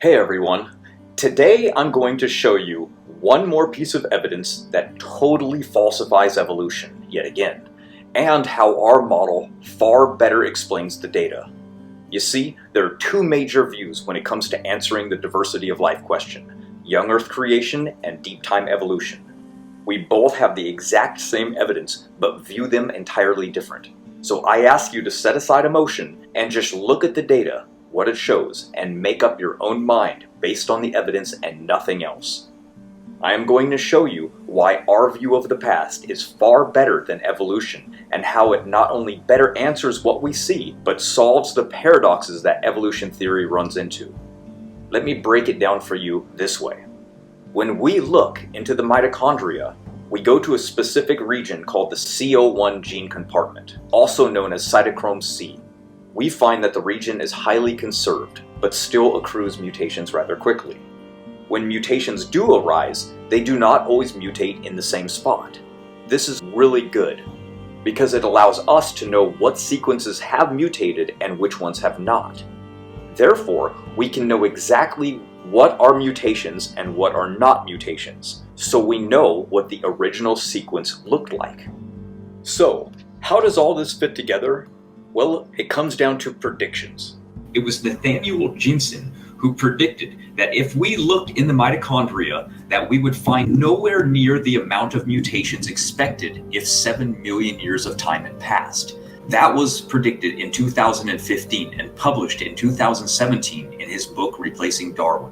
Hey everyone, today I'm going to show you one more piece of evidence that totally falsifies evolution yet again, and how our model far better explains the data. You see, there are two major views when it comes to answering the diversity of life question: young Earth creation and deep time evolution. We both have the exact same evidence, but view them entirely different. So I ask you to set aside emotion and just look at the data, what it shows, and make up your own mind based on the evidence and nothing else. I am going to show you why our view of the past is far better than evolution, and how it not only better answers what we see, but solves the paradoxes that evolution theory runs into. Let me break it down for you this way. When we look into the mitochondria, we go to a specific region called the CO1 gene compartment, also known as cytochrome C. We find that the region is highly conserved, but still accrues mutations rather quickly. When mutations do arise, they do not always mutate in the same spot. This is really good, because it allows us to know what sequences have mutated and which ones have not. Therefore, we can know exactly what are mutations and what are not mutations, so we know what the original sequence looked like. So, how does all this fit together? Well, it comes down to predictions. It was Nathaniel Jensen who predicted that if we looked in the mitochondria, that we would find nowhere near the amount of mutations expected if 7 million years of time had passed. That was predicted in 2015 and published in 2017 in his book Replacing Darwin.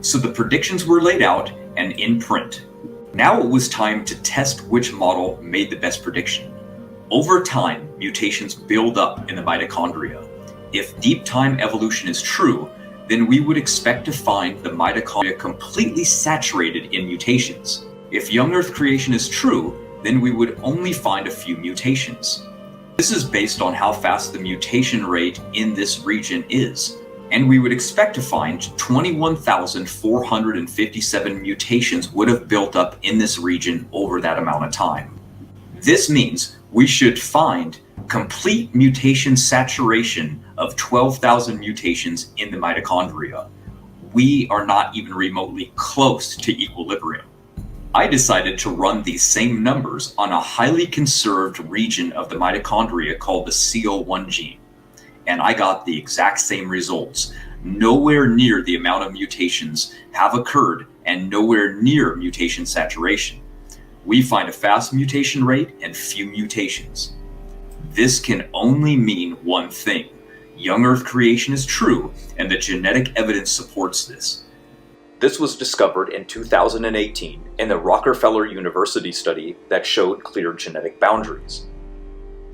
So the predictions were laid out and in print. Now it was time to test which model made the best prediction. Over time, mutations build up in the mitochondria. If deep time evolution is true, then we would expect to find the mitochondria completely saturated in mutations. If young Earth creation is true, then we would only find a few mutations. This is based on how fast the mutation rate in this region is, and we would expect to find 21,457 mutations would have built up in this region over that amount of time. This means we should find complete mutation saturation of 12,000 mutations in the mitochondria. We are not even remotely close to equilibrium. I decided to run these same numbers on a highly conserved region of the mitochondria called the CO1 gene, and I got the exact same results. Nowhere near the amount of mutations have occurred and nowhere near mutation saturation. We find a fast mutation rate and few mutations. This can only mean one thing: young Earth creation is true, and the genetic evidence supports this. This was discovered in 2018 in the Rockefeller University study that showed clear genetic boundaries.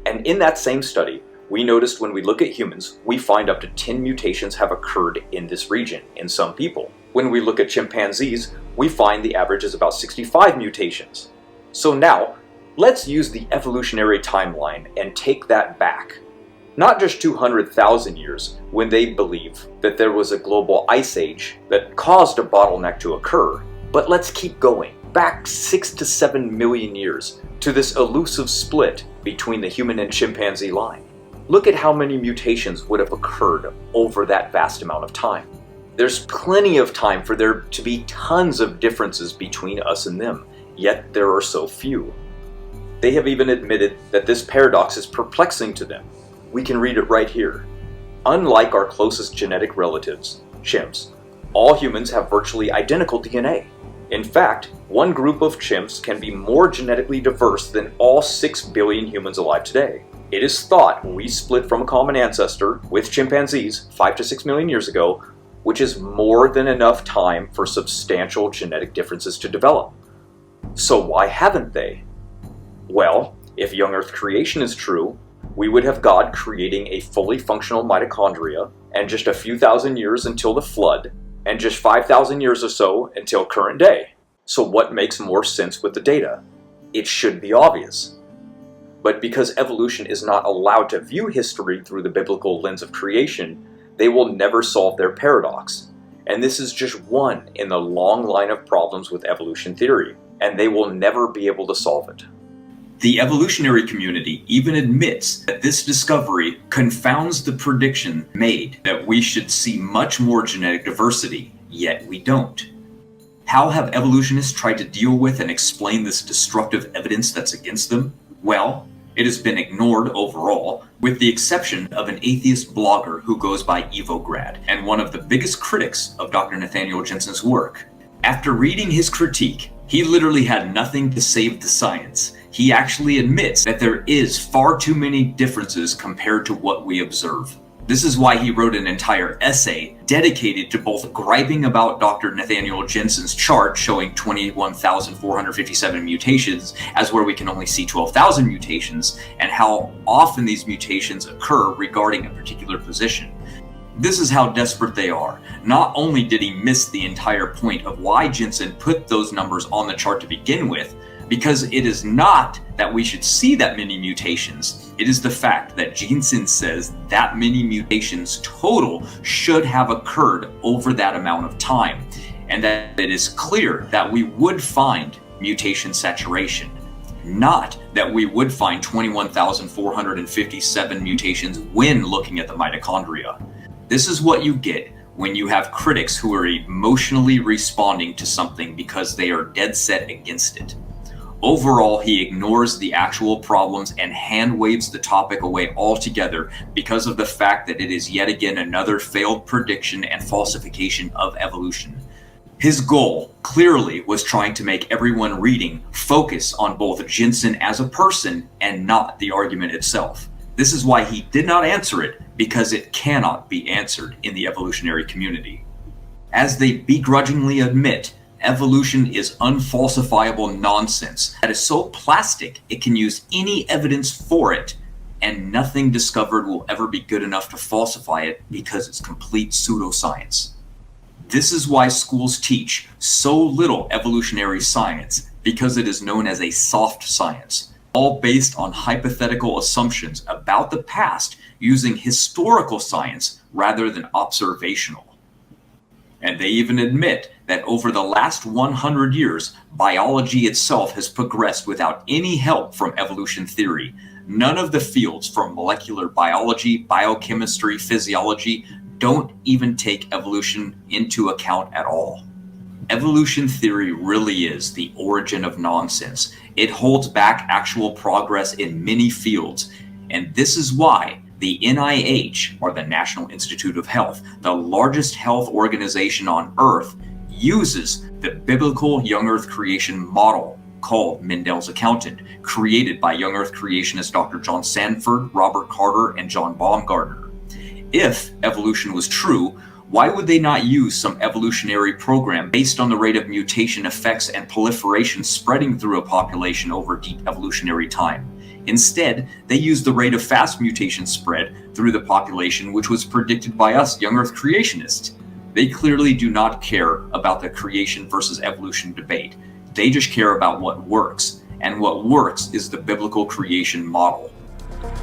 And in that same study, we noticed when we look at humans, we find up to 10 mutations have occurred in this region in some people. When we look at chimpanzees, we find the average is about 65 mutations. So now, let's use the evolutionary timeline and take that back. Not just 200,000 years, when they believe that there was a global ice age that caused a bottleneck to occur, but let's keep going, back 6 to 7 million years, to this elusive split between the human and chimpanzee line. Look at how many mutations would have occurred over that vast amount of time. There's plenty of time for there to be tons of differences between us and them, yet there are so few. They have even admitted that this paradox is perplexing to them. We can read it right here. Unlike our closest genetic relatives, chimps, all humans have virtually identical DNA. In fact, one group of chimps can be more genetically diverse than all 6 billion humans alive today. It is thought we split from a common ancestor with chimpanzees 5 to 6 million years ago, which is more than enough time for substantial genetic differences to develop. So why haven't they? Well, if young Earth creation is true, we would have God creating a fully functional mitochondria, and just a few thousand years until the flood, and just 5,000 years or so until current day. So what makes more sense with the data? It should be obvious. But because evolution is not allowed to view history through the biblical lens of creation, they will never solve their paradox. And this is just one in the long line of problems with evolution theory, and they will never be able to solve it. The evolutionary community even admits that this discovery confounds the prediction made that we should see much more genetic diversity, yet we don't. How have evolutionists tried to deal with and explain this destructive evidence that's against them? Well, it has been ignored overall, with the exception of an atheist blogger who goes by Evograd, and one of the biggest critics of Dr. Nathaniel Jensen's work. After reading his critique, he literally had nothing to save the science. He actually admits that there is far too many differences compared to what we observe. This is why he wrote an entire essay dedicated to both griping about Dr. Nathaniel Jensen's chart showing 21,457 mutations as where we can only see 12,000 mutations, and how often these mutations occur regarding a particular position. This is how desperate they are. Not only did he miss the entire point of why Jensen put those numbers on the chart to begin with, because it is not that we should see that many mutations. It is the fact that Jensen says that many mutations total should have occurred over that amount of time, and that it is clear that we would find mutation saturation. Not that we would find 21,457 mutations when looking at the mitochondria. This is what you get when you have critics who are emotionally responding to something because they are dead set against it. Overall, he ignores the actual problems and hand waves the topic away altogether because of the fact that it is yet again another failed prediction and falsification of evolution. His goal clearly was trying to make everyone reading focus on both Jensen as a person and not the argument itself. This is why he did not answer it, because it cannot be answered in the evolutionary community. As they begrudgingly admit, evolution is unfalsifiable nonsense that is so plastic it can use any evidence for it, and nothing discovered will ever be good enough to falsify it because it's complete pseudoscience. This is why schools teach so little evolutionary science, because it is known as a soft science, all based on hypothetical assumptions about the past using historical science rather than observational. And they even admit that over the last 100 years, biology itself has progressed without any help from evolution theory. None of the fields from molecular biology, biochemistry, physiology don't even take evolution into account at all. Evolution theory really is the origin of nonsense. It holds back actual progress in many fields, and this is why the NIH, or the National Institute of Health, the largest health organization on Earth, uses the biblical young Earth creation model called Mendel's accountant, created by young Earth creationists Dr. John Sanford, Robert Carter, and John Baumgartner. If evolution was true, why would they not use some evolutionary program based on the rate of mutation effects and proliferation spreading through a population over deep evolutionary time? Instead, they used the rate of fast mutation spread through the population, which was predicted by us young Earth creationists. They clearly do not care about the creation versus evolution debate. They just care about what works, and what works is the biblical creation model.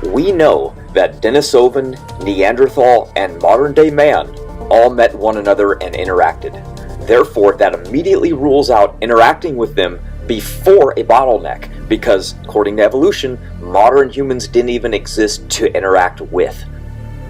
We know that Denisovan, Neanderthal, and modern-day man all met one another and interacted. Therefore, that immediately rules out interacting with them before a bottleneck, because, according to evolution, modern humans didn't even exist to interact with.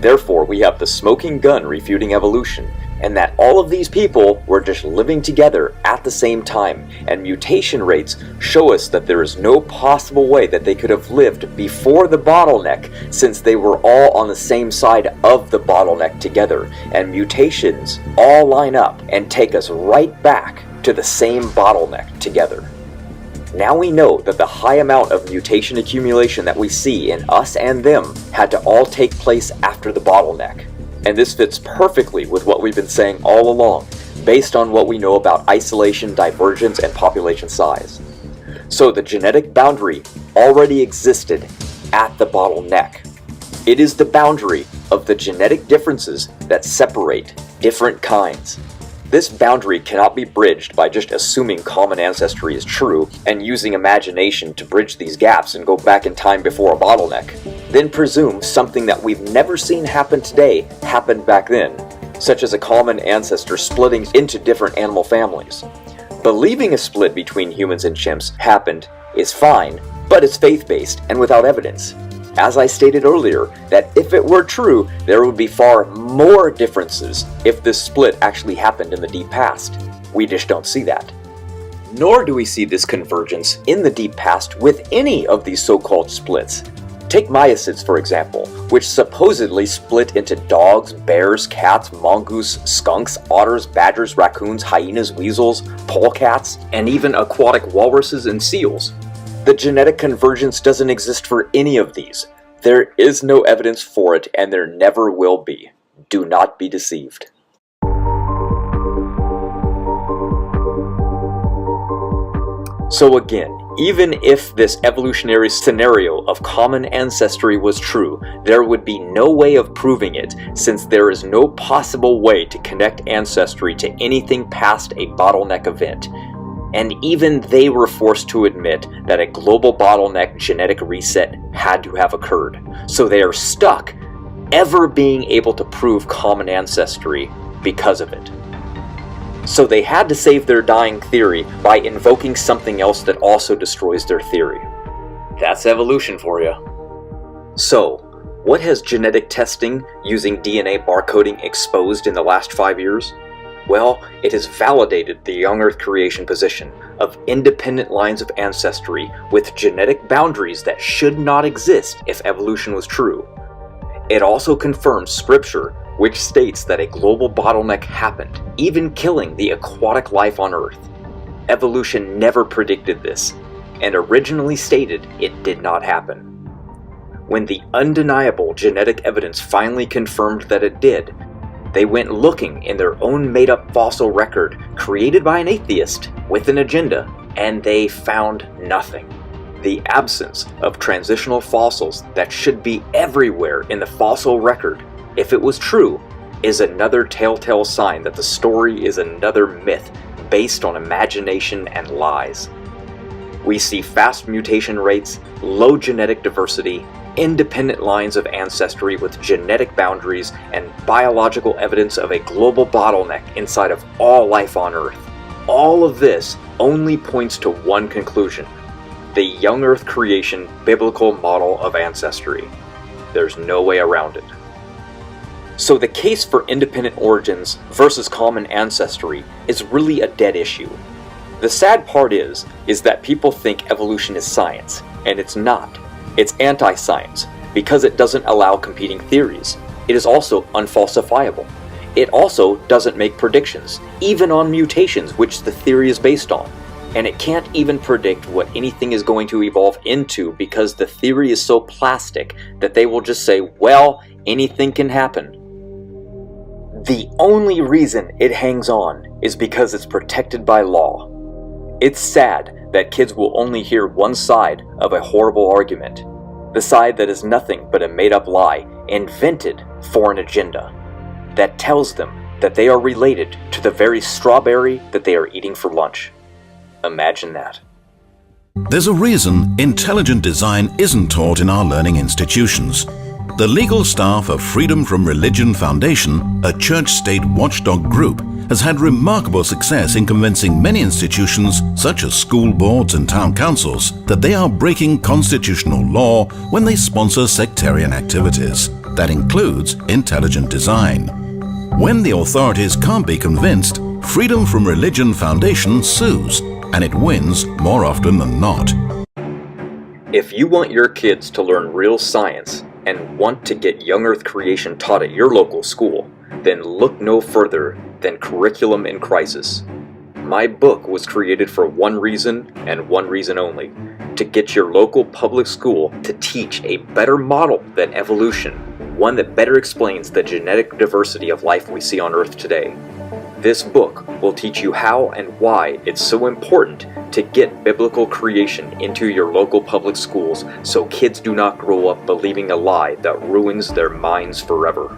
Therefore, we have the smoking gun refuting evolution, and that all of these people were just living together at the same time, and mutation rates show us that there is no possible way that they could have lived before the bottleneck, since they were all on the same side of the bottleneck together, and mutations all line up and take us right back to the same bottleneck together. Now we know that the high amount of mutation accumulation that we see in us and them had to all take place after the bottleneck. And this fits perfectly with what we've been saying all along, based on what we know about isolation, divergence, and population size. So the genetic boundary already existed at the bottleneck. It is the boundary of the genetic differences that separate different kinds. This boundary cannot be bridged by just assuming common ancestry is true and using imagination to bridge these gaps and go back in time before a bottleneck. Then presume something that we've never seen happen today happened back then, such as a common ancestor splitting into different animal families. Believing a split between humans and chimps happened is fine, But it's faith-based and without evidence. As I stated earlier, that if it were true, there would be far more differences if this split actually happened in the deep past. We just don't see that. Nor do we see this convergence in the deep past with any of these so-called splits. Take myocytes, for example, which supposedly split into dogs, bears, cats, mongoose, skunks, otters, badgers, raccoons, hyenas, weasels, polecats, and even aquatic walruses and seals. The genetic convergence doesn't exist for any of these. There is no evidence for it, and there never will be. Do not be deceived. So again, even if this evolutionary scenario of common ancestry was true, there would be no way of proving it, since there is no possible way to connect ancestry to anything past a bottleneck event. And even they were forced to admit that a global bottleneck genetic reset had to have occurred. So they are stuck ever being able to prove common ancestry because of it. So they had to save their dying theory by invoking something else that also destroys their theory. That's evolution for you. So, what has genetic testing using DNA barcoding exposed in the last 5 years? Well, it has validated the young Earth creation position of independent lines of ancestry with genetic boundaries that should not exist if evolution was true. It also confirms scripture, which states that a global bottleneck happened, even killing the aquatic life on Earth. Evolution never predicted this, and originally stated it did not happen. When the undeniable genetic evidence finally confirmed that it did, they went looking in their own made-up fossil record created by an atheist with an agenda, and they found nothing. The absence of transitional fossils that should be everywhere in the fossil record, if it was true, is another telltale sign that the story is another myth based on imagination and lies. We see fast mutation rates, low genetic diversity, independent lines of ancestry with genetic boundaries, and biological evidence of a global bottleneck inside of all life on Earth. All of this only points to one conclusion: the young Earth creation biblical model of ancestry. There's no way around it. So the case for independent origins versus common ancestry is really a dead issue. The sad part is that people think evolution is science, and it's not. It's anti-science, because it doesn't allow competing theories. It is also unfalsifiable. It also doesn't make predictions, even on mutations which the theory is based on. And it can't even predict what anything is going to evolve into because the theory is so plastic that they will just say, well, anything can happen. The only reason it hangs on is because it's protected by law. It's sad that kids will only hear one side of a horrible argument, the side that is nothing but a made-up lie invented for an agenda that tells them that they are related to the very strawberry that they are eating for lunch. Imagine that. There's a reason intelligent design isn't taught in our learning institutions. The legal staff of Freedom from Religion Foundation, a church-state watchdog group, has had remarkable success in convincing many institutions, such as school boards and town councils, that they are breaking constitutional law when they sponsor sectarian activities. That includes intelligent design. When the authorities can't be convinced, Freedom from Religion Foundation sues, and it wins more often than not. If you want your kids to learn real science and want to get young Earth creation taught at your local school, then look no further than Curriculum in Crisis. My book was created for one reason and one reason only: to get your local public school to teach a better model than evolution, one that better explains the genetic diversity of life we see on Earth today. This book will teach you how and why it's so important to get biblical creation into your local public schools so kids do not grow up believing a lie that ruins their minds forever.